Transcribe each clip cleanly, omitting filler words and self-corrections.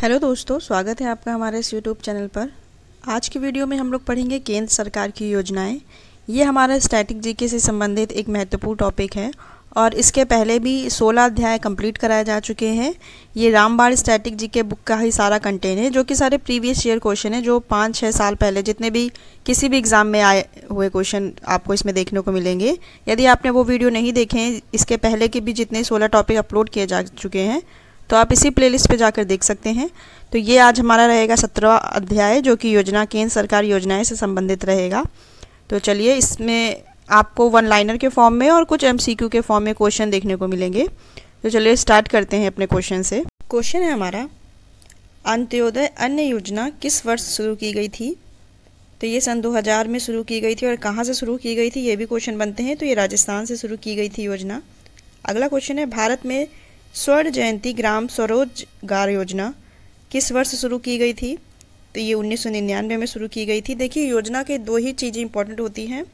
Hello दोस्तों, स्वागत है आपका हमारे इस यूट्यूब चैनल पर। आज की वीडियो में हम लोग पढ़ेंगे केंद्र सरकार की योजनाएं। ये हमारा स्टैटिक जीके से संबंधित एक महत्वपूर्ण टॉपिक है और इसके पहले भी 16 अध्याय कंप्लीट कराए जा चुके हैं। ये रामबाण स्टैटिक जीके बुक का ही सारा कंटेंट है, जो कि सारे प्रीवियस ईयर क्वेश्चन है, जो 5-6 साल पहले जितने भी किसी भी एग्ज़ाम में आए हुए क्वेश्चन आपको इसमें देखने को मिलेंगे। यदि आपने वो वीडियो नहीं देखे हैं, इसके पहले के भी जितने 16 टॉपिक अपलोड किए जा चुके हैं, तो आप इसी प्लेलिस्ट पे जाकर देख सकते हैं। तो ये आज हमारा रहेगा 17वां अध्याय, जो कि योजना केंद्र सरकार योजनाएं से संबंधित रहेगा। तो चलिए, इसमें आपको वन लाइनर के फॉर्म में और कुछ एमसीक्यू के फॉर्म में क्वेश्चन देखने को मिलेंगे। तो चलिए स्टार्ट करते हैं अपने क्वेश्चन से। क्वेश्चन है हमारा, अंत्योदय अन्न योजना किस वर्ष शुरू की गई थी? तो ये सन 2000 में शुरू की गई थी। और कहाँ से शुरू की गई थी, ये भी क्वेश्चन बनते हैं। तो ये राजस्थान से शुरू की गई थी योजना। अगला क्वेश्चन है, भारत में स्वर्ण जयंती ग्राम स्वरोजगार योजना किस वर्ष शुरू की गई थी? तो ये 1999 में शुरू की गई थी। देखिए, योजना के दो ही चीज़ें इंपॉर्टेंट होती हैं।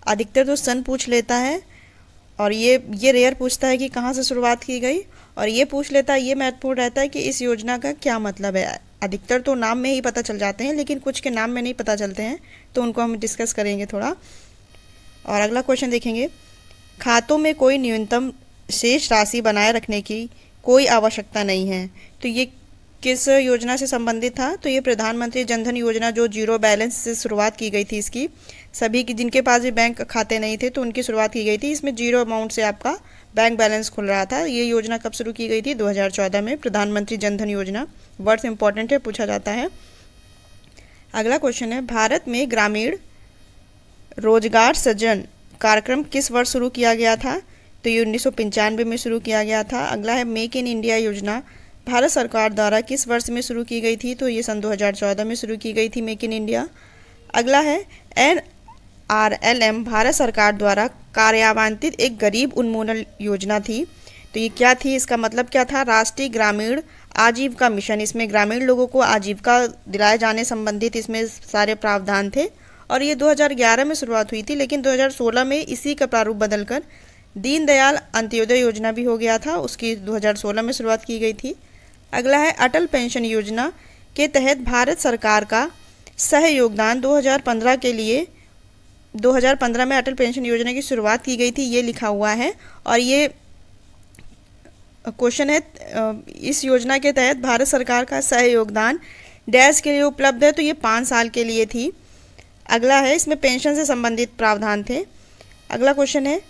अधिकतर तो सन पूछ लेता है, और ये रेयर पूछता है कि कहाँ से शुरुआत की गई, और ये पूछ लेता है, ये महत्वपूर्ण रहता है कि इस योजना का क्या मतलब है। अधिकतर तो नाम में ही पता चल जाते हैं, लेकिन कुछ के नाम में नहीं पता चलते हैं, तो उनको हम डिस्कस करेंगे थोड़ा। और अगला क्वेश्चन देखेंगे, खातों में कोई न्यूनतम शेष राशि बनाए रखने की कोई आवश्यकता नहीं है। तो ये किस योजना से संबंधित था? तो ये प्रधानमंत्री जनधन योजना, जो जीरो बैलेंस से शुरुआत की गई थी। इसकी सभी की जिनके पास भी बैंक खाते नहीं थे, तो उनकी शुरुआत की गई थी। इसमें जीरो अमाउंट से आपका बैंक बैलेंस खुल रहा था। ये योजना कब शुरू की गई थी? 2014 में, प्रधानमंत्री जनधन योजना। वर्ष इंपॉर्टेंट है, पूछा जाता है। अगला क्वेश्चन है, भारत में ग्रामीण रोजगार सृजन कार्यक्रम किस वर्ष शुरू किया गया था? तो ये 1995 में शुरू किया गया था। अगला है, मेक इन इंडिया योजना भारत सरकार द्वारा किस वर्ष में शुरू की गई थी? तो ये सन 2014 में शुरू की गई थी, मेक इन इंडिया। अगला है, NRLM भारत सरकार द्वारा कार्यान्वित एक गरीब उन्मूलन योजना थी। तो ये क्या थी, इसका मतलब क्या था? राष्ट्रीय ग्रामीण आजीविका मिशन। इसमें ग्रामीण लोगों को आजीविका दिलाए जाने संबंधित इसमें सारे प्रावधान थे, और ये 2011 में शुरुआत हुई थी, लेकिन 2016 में इसी का प्रारूप बदलकर दीनदयाल अंत्योदय योजना भी हो गया था। उसकी 2016 में शुरुआत की गई थी। अगला है, अटल पेंशन योजना के तहत भारत सरकार का सह योगदान 2015 के लिए 2015 में अटल पेंशन योजना की शुरुआत की गई थी, ये लिखा हुआ है। और ये क्वेश्चन है, इस योजना के तहत भारत सरकार का सह योगदान डैश के लिए उपलब्ध है। तो ये 5 साल के लिए थी। अगला है, इसमें पेंशन से संबंधित प्रावधान थे। अगला क्वेश्चन है,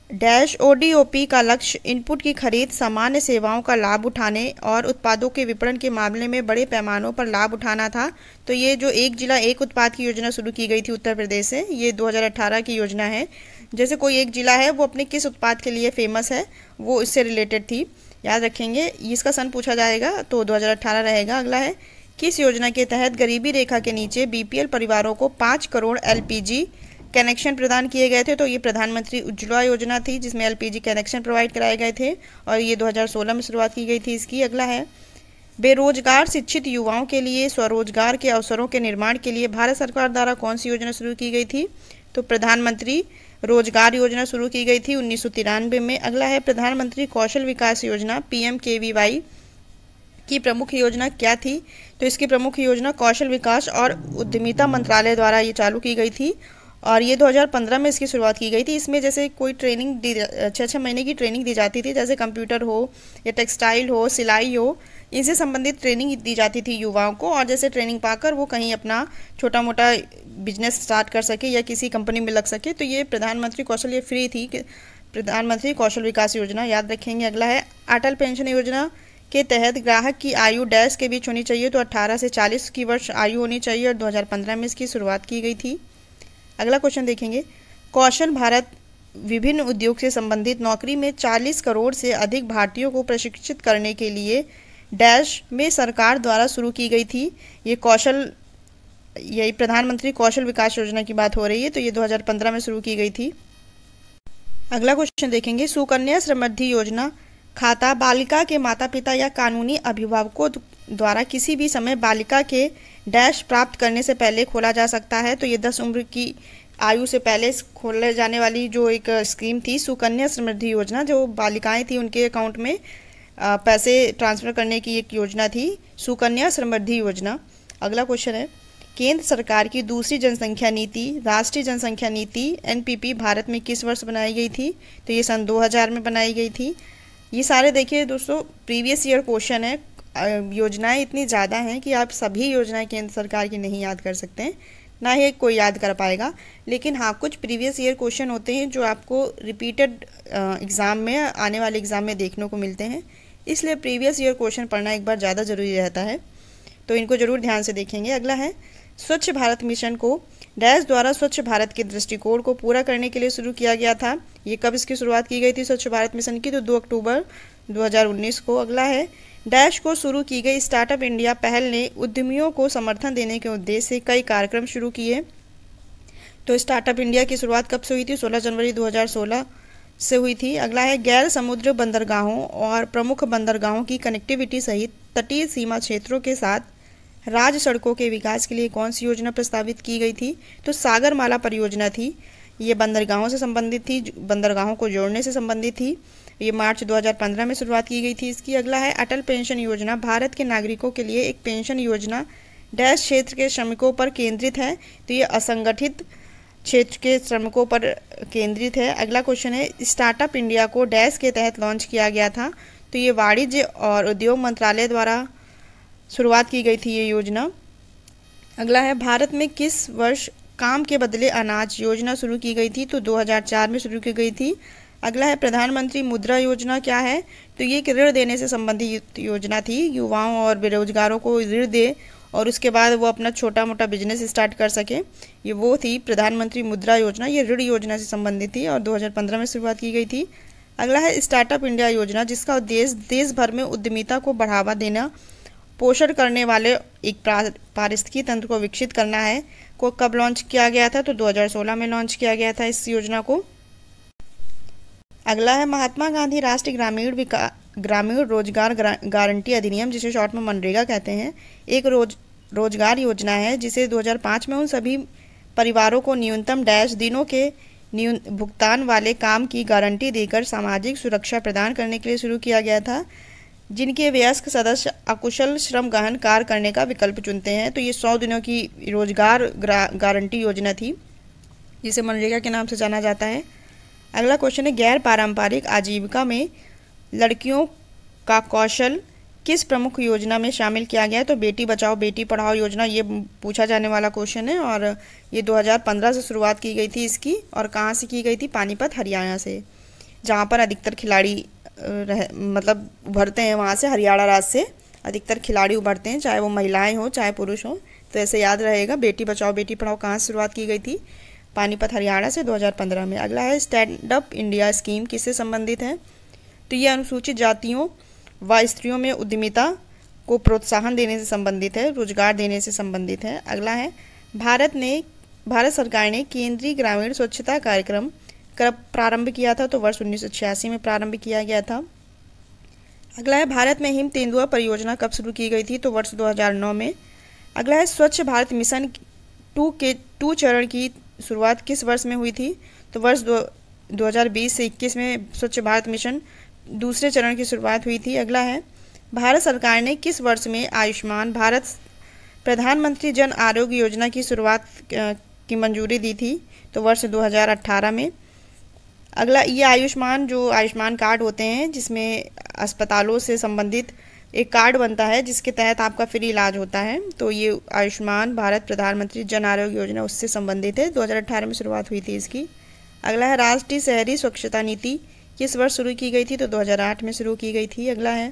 डैश ODOP का लक्ष्य इनपुट की खरीद, सामान्य सेवाओं का लाभ उठाने और उत्पादों के विपणन के मामले में बड़े पैमानों पर लाभ उठाना था। तो ये जो एक जिला एक उत्पाद की योजना शुरू की गई थी उत्तर प्रदेश से, ये 2018 की योजना है। जैसे कोई एक जिला है, वो अपने किस उत्पाद के लिए फेमस है, वो इससे रिलेटेड थी, याद रखेंगे। इसका सन पूछा जाएगा, तो 2018 रहेगा। अगला है, किस योजना के तहत गरीबी रेखा के नीचे BPL परिवारों को 5 करोड़ LPG कनेक्शन प्रदान किए गए थे? तो ये प्रधानमंत्री उज्ज्वला योजना थी, जिसमें LPG कनेक्शन प्रोवाइड कराए गए थे, और ये 2016 में शुरुआत की गई थी इसकी। अगला है, बेरोजगार शिक्षित युवाओं के लिए स्वरोजगार के अवसरों के निर्माण के लिए भारत सरकार द्वारा कौन सी योजना शुरू की गई थी? तो प्रधानमंत्री रोजगार योजना शुरू की गई थी 1993 में। अगला है, प्रधानमंत्री कौशल विकास योजना PMKVY की प्रमुख योजना क्या थी? तो इसकी प्रमुख योजना कौशल विकास और उद्यमिता मंत्रालय द्वारा ये चालू की गई थी, और ये 2015 में इसकी शुरुआत की गई थी। इसमें जैसे कोई ट्रेनिंग 6-6 महीने की ट्रेनिंग दी जाती थी, जैसे कंप्यूटर हो या टेक्सटाइल हो, सिलाई हो, इनसे संबंधित ट्रेनिंग दी जाती थी युवाओं को। और जैसे ट्रेनिंग पाकर वो कहीं अपना छोटा मोटा बिजनेस स्टार्ट कर सके या किसी कंपनी में लग सके। तो ये प्रधानमंत्री कौशल, ये फ्री थी, प्रधानमंत्री कौशल विकास योजना, याद रखेंगे। अगला है, अटल पेंशन योजना के तहत ग्राहक की आयु डैश के बीच होनी चाहिए? तो 18 से 40 की वर्ष आयु होनी चाहिए, और 2015 में इसकी शुरुआत की गई थी। अगला क्वेश्चन देखेंगे, कौशल भारत विभिन्न उद्योग से संबंधित नौकरी में 40 करोड़ से अधिक भारतीयों को प्रशिक्षित करने के लिए डैश में सरकार द्वारा शुरू की गई थी। ये कौशल, यही प्रधानमंत्री कौशल विकास योजना की बात हो रही है। तो ये 2015 में शुरू की गई थी। अगला क्वेश्चन देखेंगे, सुकन्या समृद्धि योजना खाता बालिका के माता पिता या कानूनी अभिभावकों द्वारा किसी भी समय बालिका के डैश प्राप्त करने से पहले खोला जा सकता है। तो ये 10 उम्र की आयु से पहले खोले जाने वाली जो एक स्कीम थी, सुकन्या समृद्धि योजना, जो बालिकाएं थी उनके अकाउंट में पैसे ट्रांसफ़र करने की एक योजना थी, सुकन्या समृद्धि योजना। अगला क्वेश्चन है, केंद्र सरकार की दूसरी जनसंख्या नीति, राष्ट्रीय जनसंख्या नीति एनपीपी भारत में किस वर्ष बनाई गई थी? तो ये सन 2000 में बनाई गई थी। ये सारे देखिए दोस्तों प्रीवियस ईयर क्वेश्चन है। योजनाएं इतनी ज़्यादा हैं कि आप सभी योजनाएं केंद्र सरकार की नहीं याद कर सकते हैं, ना ही कोई याद कर पाएगा। लेकिन हाँ, कुछ प्रीवियस ईयर क्वेश्चन होते हैं जो आपको रिपीटेड एग्ज़ाम में, आने वाले एग्ज़ाम में देखने को मिलते हैं, इसलिए प्रीवियस ईयर क्वेश्चन पढ़ना एक बार ज़्यादा ज़रूरी रहता है, तो इनको ज़रूर ध्यान से देखेंगे। अगला है, स्वच्छ भारत मिशन को डैश द्वारा स्वच्छ भारत के दृष्टिकोण को पूरा करने के लिए शुरू किया गया था। ये कब इसकी शुरुआत की गई थी स्वच्छ भारत मिशन की? तो 2 अक्टूबर 2019 को। अगला है, डैश को शुरू की गई स्टार्टअप इंडिया पहल ने उद्यमियों को समर्थन देने के उद्देश्य से कई कार्यक्रम शुरू किए। तो स्टार्टअप इंडिया की शुरुआत कब से हुई थी? 16 जनवरी 2016 से हुई थी। अगला है, गैर समुद्र बंदरगाहों और प्रमुख बंदरगाहों की कनेक्टिविटी सहित तटीय सीमा क्षेत्रों के साथ राज्य सड़कों के विकास के लिए कौन सी योजना प्रस्तावित की गई थी? तो सागरमाला परियोजना थी। ये बंदरगाहों से संबंधित थी, बंदरगाहों को जोड़ने से संबंधित थी। ये मार्च 2015 में शुरुआत की गई थी इसकी। अगला है, अटल पेंशन योजना भारत के नागरिकों के लिए एक पेंशन योजना डैश क्षेत्र के श्रमिकों पर केंद्रित है। तो ये असंगठित क्षेत्र के श्रमिकों पर केंद्रित है। अगला क्वेश्चन है, स्टार्टअप इंडिया को डैश के तहत लॉन्च किया गया था। तो ये वाणिज्य और उद्योग मंत्रालय द्वारा शुरुआत की गई थी ये योजना। अगला है, भारत में किस वर्ष काम के बदले अनाज योजना शुरू की गई थी? तो 2004 में शुरू की गई थी। अगला है, प्रधानमंत्री मुद्रा योजना क्या है? तो ये एक ऋण देने से संबंधित योजना थी, युवाओं और बेरोजगारों को ऋण दे और उसके बाद वो अपना छोटा मोटा बिजनेस स्टार्ट कर सके। ये वो थी प्रधानमंत्री मुद्रा योजना, ये ऋण योजना से संबंधित थी और 2015 में शुरुआत की गई थी। अगला है, स्टार्टअप इंडिया योजना जिसका उद्देश्य देश भर में उद्यमिता को बढ़ावा देना, पोषण करने वाले एक पारिस्थितिकी तंत्र को विकसित करना है, को कब लॉन्च किया गया था? तो 2016 में लॉन्च किया गया था इस योजना को। अगला है, महात्मा गांधी राष्ट्रीय ग्रामीण रोजगार गारंटी अधिनियम, जिसे शॉर्ट में मनरेगा कहते हैं, एक रोजगार योजना है जिसे 2005 में उन सभी परिवारों को न्यूनतम डैश दिनों के भुगतान वाले काम की गारंटी देकर सामाजिक सुरक्षा प्रदान करने के लिए शुरू किया गया था, जिनके वयस्क सदस्य अकुशल श्रम गहन कार्य करने का विकल्प चुनते हैं। तो ये 100 दिनों की रोजगार गारंटी योजना थी, जिसे मनरेगा के नाम से जाना जाता है। अगला क्वेश्चन है, गैर पारंपरिक आजीविका में लड़कियों का कौशल किस प्रमुख योजना में शामिल किया गया है? तो बेटी बचाओ बेटी पढ़ाओ योजना, ये पूछा जाने वाला क्वेश्चन है और ये 2015 से शुरुआत की गई थी इसकी। और कहाँ से की गई थी? पानीपत हरियाणा से, जहाँ पर अधिकतर खिलाड़ी मतलब उभरते हैं, वहाँ से हरियाणा राज्य से अधिकतर खिलाड़ी उभरते हैं, चाहे वो महिलाएं हों चाहे पुरुष हों। तो ऐसे याद रहेगा, बेटी बचाओ बेटी पढ़ाओ कहाँ से शुरुआत की गई थी? पानीपत हरियाणा से 2015 में। अगला है, स्टैंड अप इंडिया स्कीम किससे संबंधित है? तो ये अनुसूचित जातियों व स्त्रियों में उद्यमिता को प्रोत्साहन देने से संबंधित है, रोजगार देने से संबंधित है। अगला है, भारत सरकार ने केंद्रीय ग्रामीण स्वच्छता कार्यक्रम कब प्रारंभ किया था? तो वर्ष 1986 में प्रारंभ किया गया था। अगला है, भारत में हिम तेंदुआ परियोजना कब शुरू की गई थी? तो वर्ष 2009 में। अगला है, स्वच्छ भारत मिशन 2 चरण की शुरुआत किस वर्ष में हुई थी? तो वर्ष 2020 से 21 में स्वच्छ भारत मिशन दूसरे चरण की शुरुआत हुई थी। अगला है, भारत सरकार ने किस वर्ष में आयुष्मान भारत प्रधानमंत्री जन आरोग्य योजना की शुरुआत की मंजूरी दी थी? तो वर्ष 2018 में। अगला, ये आयुष्मान कार्ड होते हैं जिसमें अस्पतालों से संबंधित एक कार्ड बनता है जिसके तहत आपका फ्री इलाज होता है। तो ये आयुष्मान भारत प्रधानमंत्री जन आरोग्य योजना उससे संबंधित है, 2018 में शुरुआत हुई थी इसकी। अगला है, राष्ट्रीय शहरी स्वच्छता नीति किस वर्ष शुरू की गई थी? तो 2008 में शुरू की गई थी। अगला है,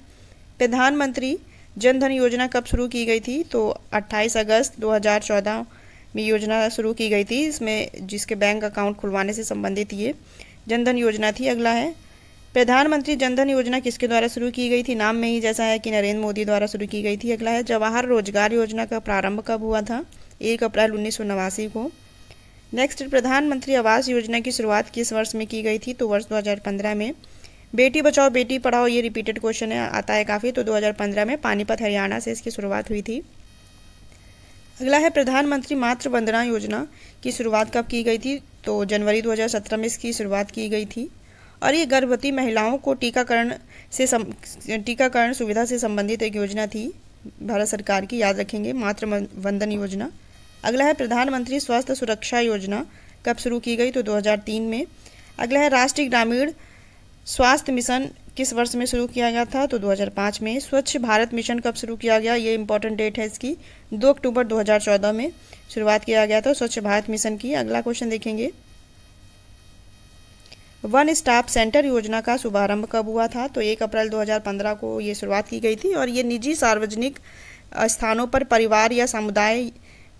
प्रधानमंत्री जन धन योजना कब शुरू की गई थी? तो 28 अगस्त 2014 में योजना शुरू की गई थी, इसमें जिसके बैंक अकाउंट खुलवाने से संबंधित ये जनधन योजना थी। अगला है, प्रधानमंत्री जनधन योजना किसके द्वारा शुरू की गई थी? नाम में ही जैसा है कि नरेंद्र मोदी द्वारा शुरू की गई थी। अगला है, जवाहर रोजगार योजना का प्रारंभ कब हुआ था? 1 अप्रैल 1989 को। नेक्स्ट, प्रधानमंत्री आवास योजना की शुरुआत किस वर्ष में की गई थी? तो वर्ष 2015 में। बेटी बचाओ बेटी पढ़ाओ, ये रिपीटेड क्वेश्चन है, आता है काफ़ी। तो 2015 में पानीपत हरियाणा से इसकी शुरुआत हुई थी। अगला है, प्रधानमंत्री मातृ वंदना योजना की शुरुआत कब की गई थी? तो जनवरी 2017 में इसकी शुरुआत की गई थी। और ये गर्भवती महिलाओं को टीकाकरण सुविधा से संबंधित एक योजना थी भारत सरकार की, याद रखेंगे, मातृ वंदन योजना। अगला है प्रधानमंत्री स्वास्थ्य सुरक्षा योजना कब शुरू की गई, तो 2003 में। अगला है राष्ट्रीय ग्रामीण स्वास्थ्य मिशन किस वर्ष में शुरू किया गया था, तो 2005 में। स्वच्छ भारत मिशन कब शुरू किया गया, ये इंपॉर्टेंट डेट है इसकी, 2 अक्टूबर 2014 में शुरुआत किया गया था स्वच्छ भारत मिशन की। अगला क्वेश्चन देखेंगे, वन स्टॉप सेंटर योजना का शुभारंभ कब हुआ था, तो 1 अप्रैल 2015 को ये शुरुआत की गई थी। और ये निजी सार्वजनिक स्थानों पर परिवार या समुदाय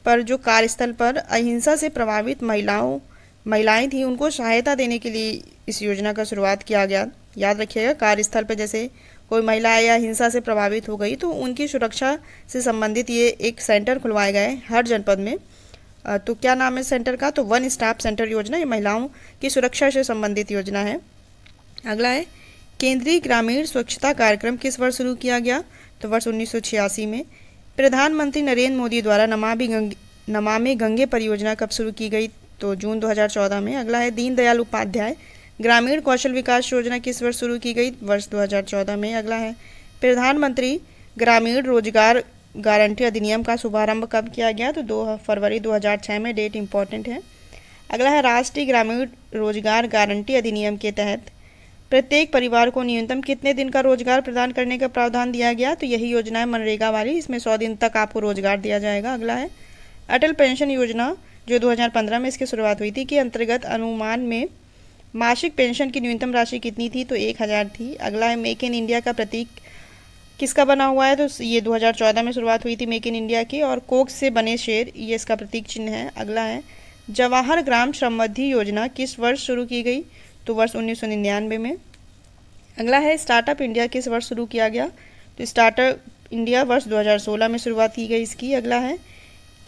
पर जो कार्यस्थल पर अहिंसा से प्रभावित महिलाएं थीं उनको सहायता देने के लिए इस योजना का शुरुआत किया गया। याद रखिएगा, कार्यस्थल पर जैसे कोई महिला या हिंसा से प्रभावित हो गई तो उनकी सुरक्षा से संबंधित ये एक सेंटर खुलवाए गए हर जनपद में। तो क्या नाम है सेंटर का, तो वन स्टॉप सेंटर योजना। ये महिलाओं की सुरक्षा से संबंधित योजना है। अगला है केंद्रीय ग्रामीण स्वच्छता कार्यक्रम किस वर्ष शुरू किया गया, तो वर्ष 1986 में। प्रधानमंत्री नरेंद्र मोदी द्वारा नमामि गंगे परियोजना कब शुरू की गई, तो जून 2014 में। अगला है दीनदयाल उपाध्याय ग्रामीण कौशल विकास योजना किस वर्ष शुरू की गई, वर्ष 2014 में। अगला है प्रधानमंत्री ग्रामीण रोजगार गारंटी अधिनियम का शुभारंभ कब किया गया, तो 2 फरवरी 2006 में, डेट इंपॉर्टेंट है। अगला है राष्ट्रीय ग्रामीण रोजगार गारंटी अधिनियम के तहत प्रत्येक परिवार को न्यूनतम कितने दिन का रोजगार प्रदान करने का प्रावधान दिया गया, तो यही योजना है मनरेगा वाली, इसमें 100 दिन तक आपको रोजगार दिया जाएगा। अगला है अटल पेंशन योजना जो 2015 में इसकी शुरुआत हुई थी, के अंतर्गत अनुमान में मासिक पेंशन की न्यूनतम राशि कितनी थी, तो 1000 थी। अगला है मेक इन इंडिया का प्रतीक किसका बना हुआ है, तो ये 2014 में शुरुआत हुई थी मेक इन इंडिया की, और कोक से बने शेर ये इसका प्रतीक चिन्ह है। अगला है जवाहर ग्राम समृद्धि योजना किस वर्ष शुरू की गई, तो वर्ष 1999 में। अगला है स्टार्टअप इंडिया किस वर्ष शुरू किया गया, तो स्टार्टअप इंडिया वर्ष 2016 में शुरुआत की गई इसकी। अगला है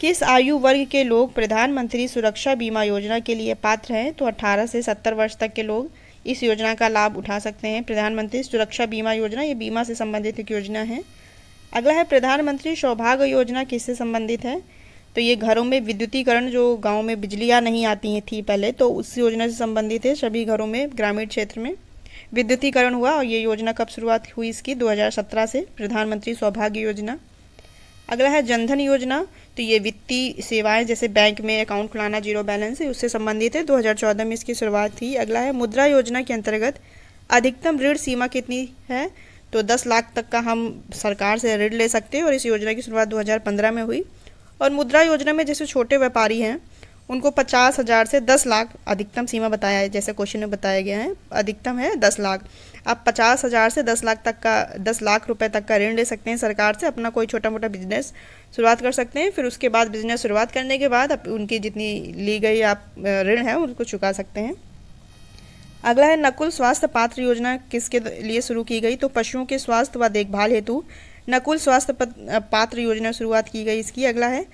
किस आयु वर्ग के लोग प्रधानमंत्री सुरक्षा बीमा योजना के लिए पात्र हैं, तो 18 से 70 वर्ष तक के लोग इस योजना का लाभ उठा सकते हैं। प्रधानमंत्री सुरक्षा बीमा योजना ये बीमा से संबंधित एक योजना है। अगला है प्रधानमंत्री सौभाग्य योजना किससे संबंधित है, तो ये घरों में विद्युतीकरण, जो गांव में बिजलियां नहीं आती हैं थी पहले, तो उस योजना से संबंधित है। सभी घरों में ग्रामीण क्षेत्र में विद्युतीकरण हुआ और ये योजना कब शुरुआत हुई इसकी, 2017 से, प्रधानमंत्री सौभाग्य योजना। अगला है जनधन योजना, तो ये वित्तीय सेवाएं जैसे बैंक में अकाउंट खुलाना, जीरो बैलेंस है, उससे संबंधित है, 2014 में इसकी शुरुआत थी। अगला है मुद्रा योजना के अंतर्गत अधिकतम ऋण सीमा कितनी है, तो 10 लाख तक का हम सरकार से ऋण ले सकते हैं और इस योजना की शुरुआत 2015 में हुई। और मुद्रा योजना में जैसे छोटे व्यापारी हैं उनको 50,000 से 10 लाख अधिकतम सीमा बताया है, जैसे क्वेश्चन में बताया गया है, अधिकतम है 10 लाख। आप 50,000 से 10 लाख रुपए तक का ऋण ले सकते हैं सरकार से, अपना कोई छोटा मोटा बिजनेस शुरुआत कर सकते हैं। फिर उसके बाद बिजनेस शुरुआत करने के बाद उनकी जितनी ली गई आप ऋण है उनको चुका सकते हैं। अगला है नकुल स्वास्थ्य पात्र योजना किसके लिए शुरू की गई, तो पशुओं के स्वास्थ्य व देखभाल हेतु नकुल स्वास्थ्य पात्र योजना शुरुआत की गई इसकी। अगला है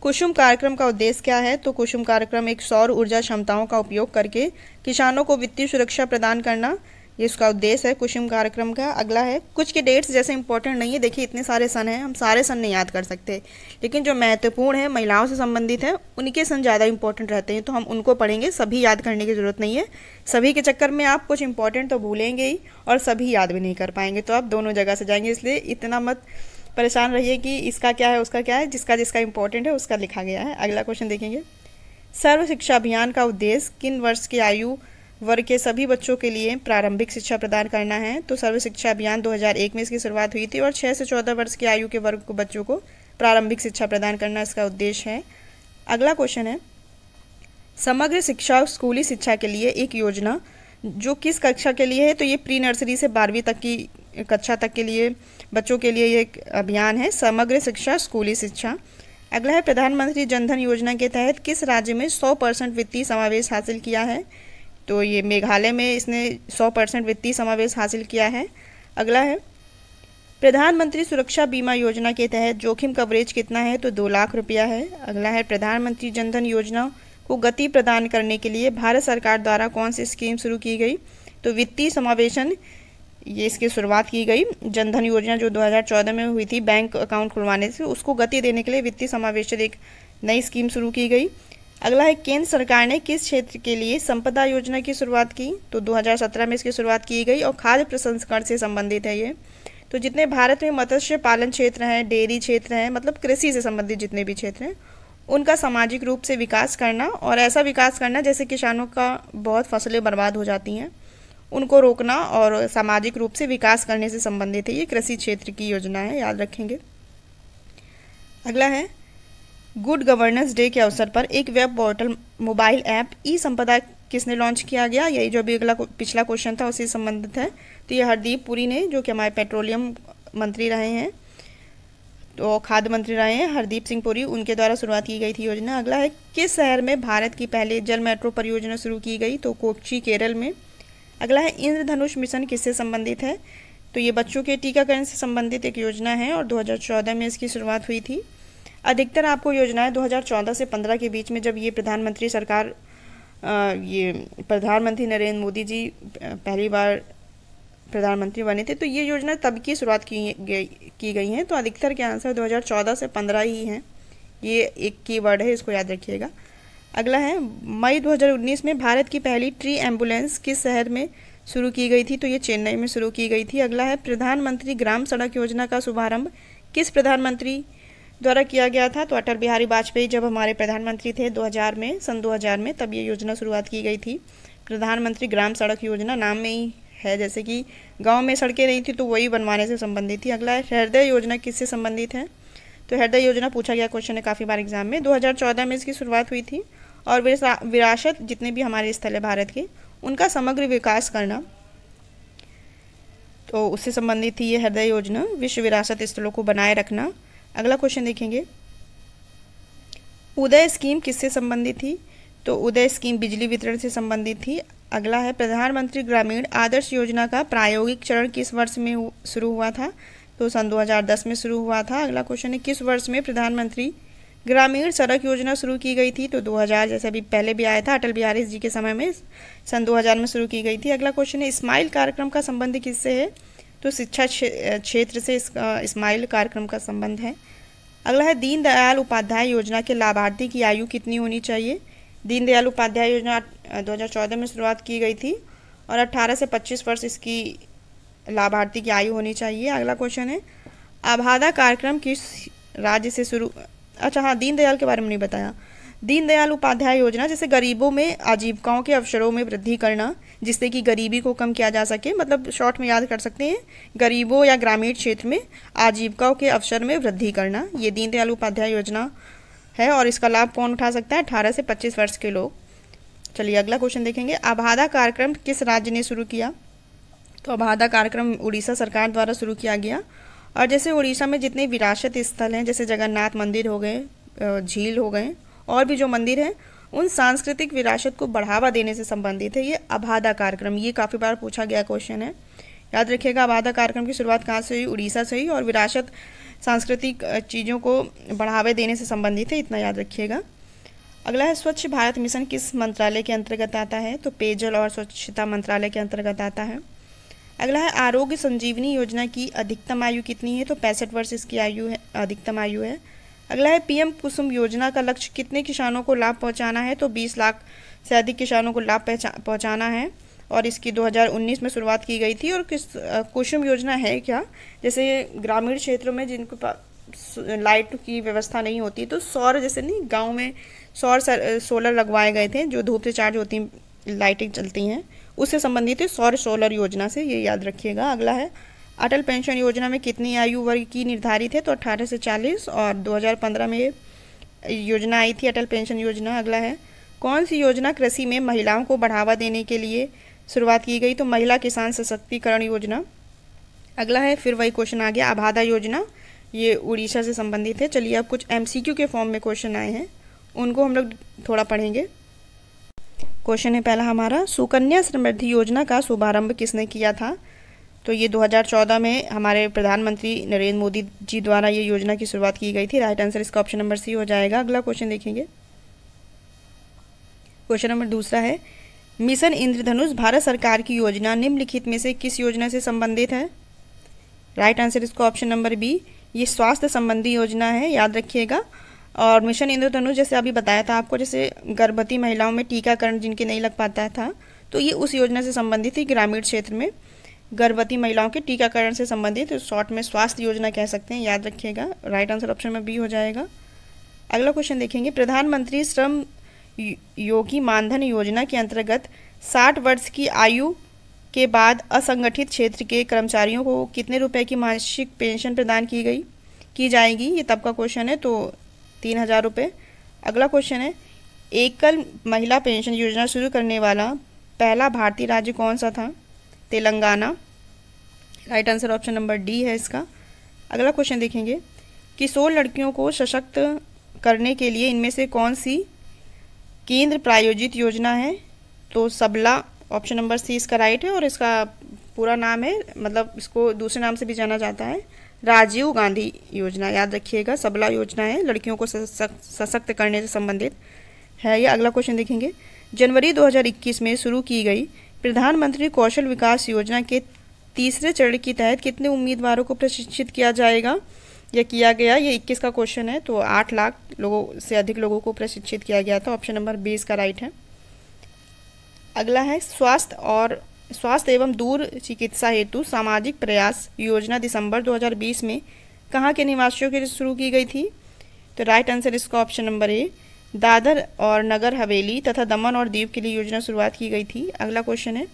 कुसुम कार्यक्रम का उद्देश्य क्या है, तो कुसुम कार्यक्रम एक सौर ऊर्जा क्षमताओं का उपयोग करके किसानों को वित्तीय सुरक्षा प्रदान करना, ये इसका उद्देश्य है कुसुम कार्यक्रम का। अगला है कुछ के डेट्स जैसे इंपॉर्टेंट नहीं है, देखिए इतने सारे सन हैं, हम सारे सन नहीं याद कर सकते, लेकिन जो महत्वपूर्ण है महिलाओं से संबंधित है उनके सन ज़्यादा इंपॉर्टेंट रहते हैं, तो हम उनको पढ़ेंगे। सभी याद करने की ज़रूरत नहीं है, सभी के चक्कर में आप कुछ इंपॉर्टेंट तो भूलेंगे ही और सभी याद भी नहीं कर पाएंगे, तो आप दोनों जगह से जाएंगे, इसलिए इतना मत परेशान रहिए कि इसका क्या है उसका क्या है, जिसका जिसका इंपॉर्टेंट है उसका लिखा गया है। अगला क्वेश्चन देखेंगे, सर्व शिक्षा अभियान का उद्देश्य किन वर्ष के आयु वर्ग के सभी बच्चों के लिए प्रारंभिक शिक्षा प्रदान करना है, तो सर्व शिक्षा अभियान 2001 में इसकी शुरुआत हुई थी और 6 से 14 वर्ष की आयु के वर्ग को बच्चों को प्रारंभिक शिक्षा प्रदान करना इसका उद्देश्य है। अगला क्वेश्चन है समग्र शिक्षा स्कूली शिक्षा के लिए एक योजना जो किस कक्षा के लिए है, तो ये प्री नर्सरी से 12वीं तक की कक्षा तक के लिए बच्चों के लिए एक अभियान है, समग्र शिक्षा स्कूली शिक्षा। अगला है प्रधानमंत्री जनधन योजना के तहत किस राज्य में 100% वित्तीय समावेश हासिल किया है, तो ये मेघालय में इसने 100% वित्तीय समावेश हासिल किया है। अगला है प्रधानमंत्री सुरक्षा बीमा योजना के तहत जोखिम कवरेज कितना है, तो 2 लाख रुपया है। अगला है प्रधानमंत्री जनधन योजना को गति प्रदान करने के लिए भारत सरकार द्वारा कौन सी स्कीम शुरू की गई, तो वित्तीय समावेशन ये इसकी शुरुआत की गई। जनधन योजना जो 2014 में हुई थी बैंक अकाउंट खुलवाने से, उसको गति देने के लिए वित्तीय समावेशन एक नई स्कीम शुरू की गई। अगला है केंद्र सरकार ने किस क्षेत्र के लिए संपदा योजना की शुरुआत की? तो 2017 में इसकी शुरुआत की गई और खाद्य प्रसंस्करण से संबंधित है ये। तो जितने भारत में मत्स्य पालन क्षेत्र हैं, डेयरी क्षेत्र हैं, मतलब कृषि से संबंधित जितने भी क्षेत्र हैं, उनका सामाजिक रूप से विकास करना और ऐसा विकास करना जैसे किसानों का बहुत फसलें बर्बाद हो जाती हैं, उनको रोकना और सामाजिक रूप से विकास करने से संबंधित है। ये कृषि क्षेत्र की योजना है, याद रखेंगे। अगला है गुड गवर्नेंस डे के अवसर पर एक वेब पोर्टल मोबाइल ऐप ई संपदा किसने लॉन्च किया गया? यही जो अभी अगला पिछला क्वेश्चन था उसी से संबंधित है। तो ये हरदीप पुरी ने, जो कि हमारे पेट्रोलियम मंत्री रहे हैं, तो खाद्य मंत्री रहे हैं हरदीप सिंह पुरी, उनके द्वारा शुरुआत की गई थी योजना। अगला है किस शहर में भारत की पहले जल मेट्रो परियोजना शुरू की गई? तो कोच्चि, केरल में। अगला है इंद्रधनुष मिशन किससे संबंधित है? तो ये बच्चों के टीकाकरण से संबंधित एक योजना है और 2014 में इसकी शुरुआत हुई थी। अधिकतर आपको योजनाएं 2014 से 15 के बीच में, जब ये प्रधानमंत्री नरेंद्र मोदी जी पहली बार प्रधानमंत्री बने थे, तो ये योजना तब की शुरुआत की गई हैं। तो अधिकतर के आंसर 2014 से 15 ही हैं। ये एक कीवर्ड है, इसको याद रखिएगा। अगला है मई 2019 में भारत की पहली ट्री एम्बुलेंस किस शहर में शुरू की गई थी? तो ये चेन्नई में शुरू की गई थी। अगला है प्रधानमंत्री ग्राम सड़क योजना का शुभारंभ किस प्रधानमंत्री द्वारा किया गया था? तो अटल बिहारी वाजपेयी जब हमारे प्रधानमंत्री थे 2000 में, तब ये योजना शुरुआत की गई थी। प्रधानमंत्री ग्राम सड़क योजना नाम में ही है, जैसे कि गांव में सड़कें नहीं थी तो वही बनवाने से संबंधित थी। अगला है हृदय योजना किससे संबंधित है? तो हृदय योजना पूछा गया क्वेश्चन है काफ़ी बार एग्जाम में। 2014 में इसकी शुरुआत हुई थी और विरासत जितने भी हमारे स्थल है भारत के, उनका समग्र विकास करना, तो उससे संबंधित थी ये हृदय योजना, विश्व विरासत स्थलों को बनाए रखना। अगला क्वेश्चन देखेंगे, उदय स्कीम किससे संबंधित थी? तो उदय स्कीम बिजली वितरण से संबंधित थी। अगला है प्रधानमंत्री ग्रामीण आदर्श योजना का प्रायोगिक चरण किस वर्ष में शुरू हुआ था? तो सन 2010 में शुरू हुआ था। अगला क्वेश्चन है किस वर्ष में प्रधानमंत्री ग्रामीण सड़क योजना शुरू की गई थी? तो 2000, जैसे अभी पहले भी आया था अटल बिहारी जी के समय में, सन 2000 में शुरू की गई थी। अगला क्वेश्चन है स्माइल कार्यक्रम का संबंध किससे है? तो शिक्षा क्षेत्र से स्माइल कार्यक्रम का संबंध है। अगला है दीनदयाल उपाध्याय योजना के लाभार्थी की आयु कितनी होनी चाहिए? दीनदयाल उपाध्याय योजना 2014 में शुरुआत की गई थी और 18 से 25 वर्ष इसकी लाभार्थी की आयु होनी चाहिए। अगला क्वेश्चन है आबादा कार्यक्रम किस राज्य से शुरू, अच्छा हाँ, दीनदयाल के बारे में नहीं बताया। दीनदयाल उपाध्याय योजना जैसे गरीबों में आजीविकाओं के अवसरों में वृद्धि करना, जिससे कि गरीबी को कम किया जा सके, मतलब शॉर्ट में याद कर सकते हैं, गरीबों या ग्रामीण क्षेत्र में आजीविकाओं के अवसर में वृद्धि करना, ये दीनदयाल उपाध्याय योजना है। और इसका लाभ कौन उठा सकता है? 18 से 25 वर्ष के लोग। चलिए अगला क्वेश्चन देखेंगे, आबादा कार्यक्रम किस राज्य ने शुरू किया? तो आबादा कार्यक्रम उड़ीसा सरकार द्वारा शुरू किया गया। और जैसे उड़ीसा में जितने विरासत स्थल हैं, जैसे जगन्नाथ मंदिर हो गए, झील हो गए, और भी जो मंदिर हैं, उन सांस्कृतिक विरासत को बढ़ावा देने से संबंधित है ये आबादा कार्यक्रम। ये काफ़ी बार पूछा गया क्वेश्चन है, याद रखिएगा। आबादा कार्यक्रम की शुरुआत कहाँ से हुई? उड़ीसा से ही, और विरासत सांस्कृतिक चीज़ों को बढ़ावे देने से संबंधित है, इतना याद रखिएगा। अगला है स्वच्छ भारत मिशन किस मंत्रालय के अंतर्गत आता है? तो पेयजल और स्वच्छता मंत्रालय के अंतर्गत आता है। अगला है आरोग्य संजीवनी योजना की अधिकतम आयु कितनी है? तो 65 वर्ष इसकी आयु है, अधिकतम आयु है। अगला है पीएम कुसुम योजना का लक्ष्य कितने किसानों को लाभ पहुंचाना है? तो 20 लाख से अधिक किसानों को लाभ पहुंचाना है और इसकी 2019 में शुरुआत की गई थी। और कुसुम योजना है क्या? जैसे ग्रामीण क्षेत्रों में जिनको लाइट की व्यवस्था नहीं होती, तो सौर, जैसे नहीं गांव में सोलर लगवाए गए थे, जो धूप से चार्ज होती लाइटें चलती हैं, उससे संबंधित है सौर सोलर योजना से, ये याद रखिएगा। अगला है अटल पेंशन योजना में कितनी आयु वर्ग की निर्धारित है? तो 18 से 40, और 2015 में ये योजना आई थी अटल पेंशन योजना। अगला है कौन सी योजना कृषि में महिलाओं को बढ़ावा देने के लिए शुरुआत की गई? तो महिला किसान सशक्तिकरण योजना। अगला है फिर वही क्वेश्चन आ गया, आबादा योजना, ये उड़ीसा से संबंधित है। चलिए अब कुछ MCQ के फॉर्म में क्वेश्चन आए हैं, उनको हम लोग थोड़ा पढ़ेंगे। क्वेश्चन है पहला हमारा, सुकन्या समृद्धि योजना का शुभारंभ किसने किया था? तो ये 2014 में हमारे प्रधानमंत्री नरेंद्र मोदी जी द्वारा ये योजना की शुरुआत की गई थी। राइट आंसर इसका ऑप्शन नंबर सी हो जाएगा। अगला क्वेश्चन देखेंगे, क्वेश्चन नंबर दूसरा है, मिशन इंद्रधनुष भारत सरकार की योजना निम्नलिखित में से किस योजना से संबंधित है? राइट आंसर इसका ऑप्शन नंबर बी, ये स्वास्थ्य संबंधी योजना है, याद रखिएगा। और मिशन इंद्रधनुष जैसे अभी बताया था आपको, जैसे गर्भवती महिलाओं में टीकाकरण जिनके नहीं लग पाता था, तो ये उस योजना से संबंधित थी। ग्रामीण क्षेत्र में गर्भवती महिलाओं के टीकाकरण से संबंधित, शॉर्ट में स्वास्थ्य योजना कह सकते हैं, याद रखिएगा। राइट आंसर ऑप्शन में बी हो जाएगा। अगला क्वेश्चन देखेंगे, प्रधानमंत्री श्रम योगी मानधन योजना के अंतर्गत 60 वर्ष की आयु के बाद असंगठित क्षेत्र के कर्मचारियों को कितने रुपए की मासिक पेंशन प्रदान की जाएगी? ये तब का क्वेश्चन है, तो 3000 रुपये। अगला क्वेश्चन है, एकल महिला पेंशन योजना शुरू करने वाला पहला भारतीय राज्य कौन सा था? Telangana. Right answer option number D है इसका। अगला क्वेश्चन देखेंगे, किशोर लड़कियों को सशक्त करने के लिए इनमें से कौन सी केंद्र प्रायोजित योजना है? तो सबला, ऑप्शन नंबर सी इसका राइट है। और इसका पूरा नाम है, मतलब इसको दूसरे नाम से भी जाना जाता है, राजीव गांधी योजना, याद रखिएगा। सबला योजना है, लड़कियों को सशक्त करने से संबंधित है ये। अगला क्वेश्चन देखेंगे, जनवरी 2021 में शुरू की गई प्रधानमंत्री कौशल विकास योजना के तीसरे चरण के तहत कितने उम्मीदवारों को प्रशिक्षित किया जाएगा या किया गया? ये 21 का क्वेश्चन है, तो 8 लाख लोगों से अधिक लोगों को प्रशिक्षित किया गया था। ऑप्शन नंबर 20 का राइट है। अगला है, स्वास्थ्य एवं दूर चिकित्सा हेतु सामाजिक प्रयास योजना दिसंबर 2020 में कहाँ के निवासियों के लिए शुरू की गई थी? तो राइट आंसर इसका ऑप्शन नंबर ए, दादर और नगर हवेली तथा दमन और दीव के लिए योजना शुरुआत की गई थी। अगला क्वेश्चन है,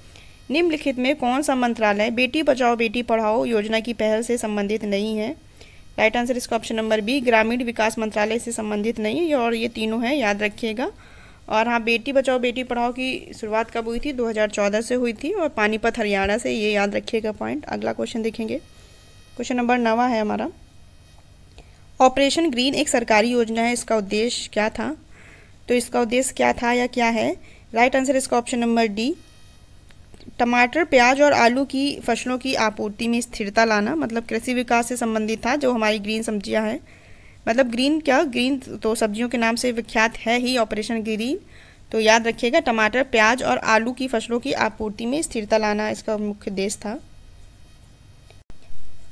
निम्नलिखित में कौन सा मंत्रालय बेटी बचाओ बेटी पढ़ाओ योजना की पहल से संबंधित नहीं है? राइट आंसर इसका ऑप्शन नंबर बी, ग्रामीण विकास मंत्रालय से संबंधित नहीं है। और ये तीनों हैं, याद रखिएगा। और हाँ, बेटी बचाओ बेटी पढ़ाओ की शुरुआत कब हुई थी? 2014 से हुई थी, और पानीपत हरियाणा से, ये याद रखिएगा पॉइंट। अगला क्वेश्चन देखेंगे, क्वेश्चन नंबर 9 है हमारा, ऑपरेशन ग्रीन एक सरकारी योजना है, इसका उद्देश्य क्या था? तो इसका उद्देश्य क्या था या क्या है? राइट आंसर इसका ऑप्शन नंबर डी, टमाटर प्याज और आलू की फसलों की आपूर्ति में स्थिरता लाना, मतलब कृषि विकास से संबंधित था। जो हमारी ग्रीन सब्जियां हैं, मतलब ग्रीन तो सब्जियों के नाम से विख्यात है ही ऑपरेशन ग्रीन, तो याद रखिएगा टमाटर प्याज और आलू की फसलों की आपूर्ति में स्थिरता लाना इसका मुख्य उद्देश्य था।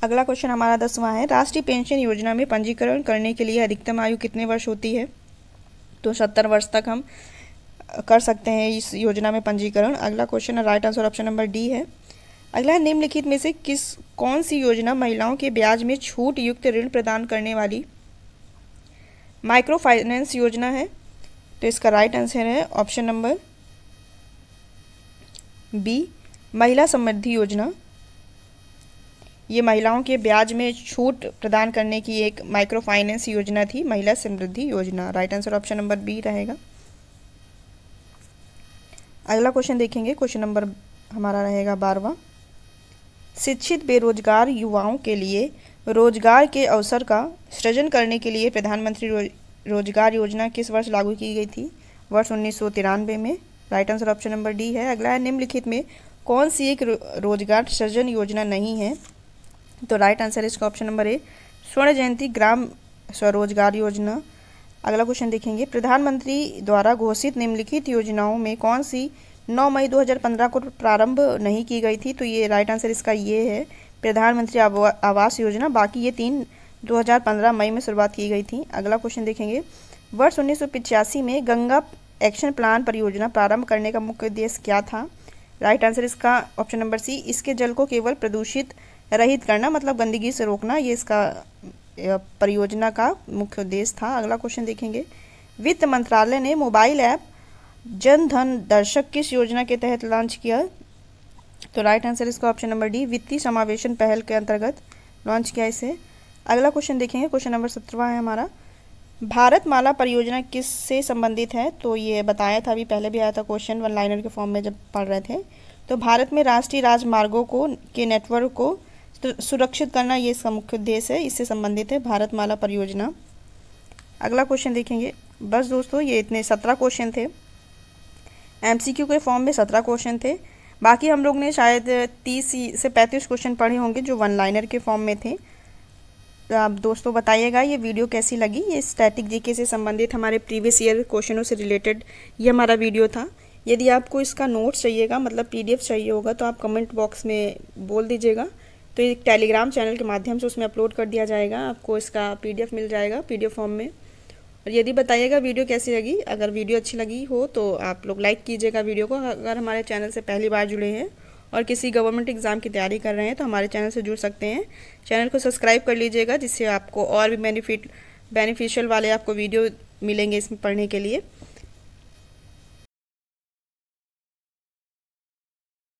अगला क्वेश्चन हमारा 10वां है, राष्ट्रीय पेंशन योजना में पंजीकरण करने के लिए अधिकतम आयु कितने वर्ष होती है? तो 70 वर्ष तक हम कर सकते हैं इस योजना में पंजीकरण। अगला क्वेश्चन है, right answer option number D है। अगला है, निम्नलिखित में से कौन सी योजना महिलाओं के ब्याज में छूट युक्त ऋण प्रदान करने वाली माइक्रो फाइनेंस योजना है? तो इसका राइट आंसर है ऑप्शन नंबर बी, महिला समृद्धि योजना। ये महिलाओं के ब्याज में छूट प्रदान करने की एक माइक्रो फाइनेंस योजना थी, Mahila Samriddhi Yojana. Right answer option number B रहेगा। अगला क्वेश्चन देखेंगे, क्वेश्चन नंबर हमारा रहेगा 12वां, शिक्षित बेरोजगार युवाओं के लिए रोजगार के अवसर का सृजन करने के लिए प्रधानमंत्री रोजगार योजना किस वर्ष लागू की गई थी? वर्ष 1993 में। Right answer option number D है। अगला है, निम्नलिखित में कौन सी एक रोजगार सृजन योजना नहीं है? तो राइट आंसर इसका ऑप्शन नंबर ए, स्वर्ण जयंती ग्राम स्वरोजगार योजना। अगला क्वेश्चन देखेंगे, प्रधानमंत्री द्वारा घोषित निम्नलिखित योजनाओं में कौन सी 9 मई 2015 को प्रारंभ नहीं की गई थी? तो ये राइट आंसर इसका ये है, प्रधानमंत्री आवास योजना। बाकी ये 3 2015 मई में शुरुआत की गई थी। अगला क्वेश्चन देखेंगे, वर्ष 1985 में गंगा एक्शन प्लान परियोजना प्रारंभ करने का मुख्य उद्देश्य क्या था? राइट आंसर इसका ऑप्शन नंबर सी, इसके जल को केवल प्रदूषित रहित करना, मतलब गंदगी से रोकना, ये इसका परियोजना का मुख्य उद्देश्य था। अगला क्वेश्चन देखेंगे, वित्त मंत्रालय ने मोबाइल ऐप जन धन दर्शक किस योजना के तहत लॉन्च किया? तो राइट आंसर इसका ऑप्शन नंबर डी, वित्तीय समावेशन पहल के अंतर्गत लॉन्च किया इसे। अगला क्वेश्चन देखेंगे, क्वेश्चन नंबर 17 है हमारा, भारत माला परियोजना किससे संबंधित है? तो ये बताया था, अभी पहले भी आया था क्वेश्चन, वन लाइनर के फॉर्म में जब पढ़ रहे थे। तो भारत में राष्ट्रीय राजमार्गों के नेटवर्क को सुरक्षित करना, ये इसका मुख्य उद्देश्य है, इससे संबंधित है भारत माला परियोजना। अगला क्वेश्चन देखेंगे, बस दोस्तों ये इतने 17 क्वेश्चन थे, एमसीक्यू के फॉर्म में 17 क्वेश्चन थे। बाकी हम लोग ने शायद 30 से 35 क्वेश्चन पढ़े होंगे जो वन लाइनर के फॉर्म में थे। तो आप दोस्तों बताइएगा ये वीडियो कैसी लगी। ये स्टैटिक जीके से संबंधित हमारे प्रीवियस ईयर क्वेश्चनों से रिलेटेड ये हमारा वीडियो था। यदि आपको इसका नोट्स चाहिएगा, मतलब PDF चाहिए होगा, तो आप कमेंट बॉक्स में बोल दीजिएगा, तो एक टेलीग्राम चैनल के माध्यम से उसमें अपलोड कर दिया जाएगा, आपको इसका PDF मिल जाएगा PDF फॉर्म में। और यदि बताइएगा वीडियो कैसी लगी। अगर वीडियो अच्छी लगी हो तो आप लोग लाइक कीजिएगा वीडियो को। अगर हमारे चैनल से पहली बार जुड़े हैं और किसी गवर्नमेंट एग्ज़ाम की तैयारी कर रहे हैं तो हमारे चैनल से जुड़ सकते हैं। चैनल को सब्सक्राइब कर लीजिएगा, जिससे आपको और भी बेनिफिशियल वाले आपको वीडियो मिलेंगे इसमें पढ़ने के लिए।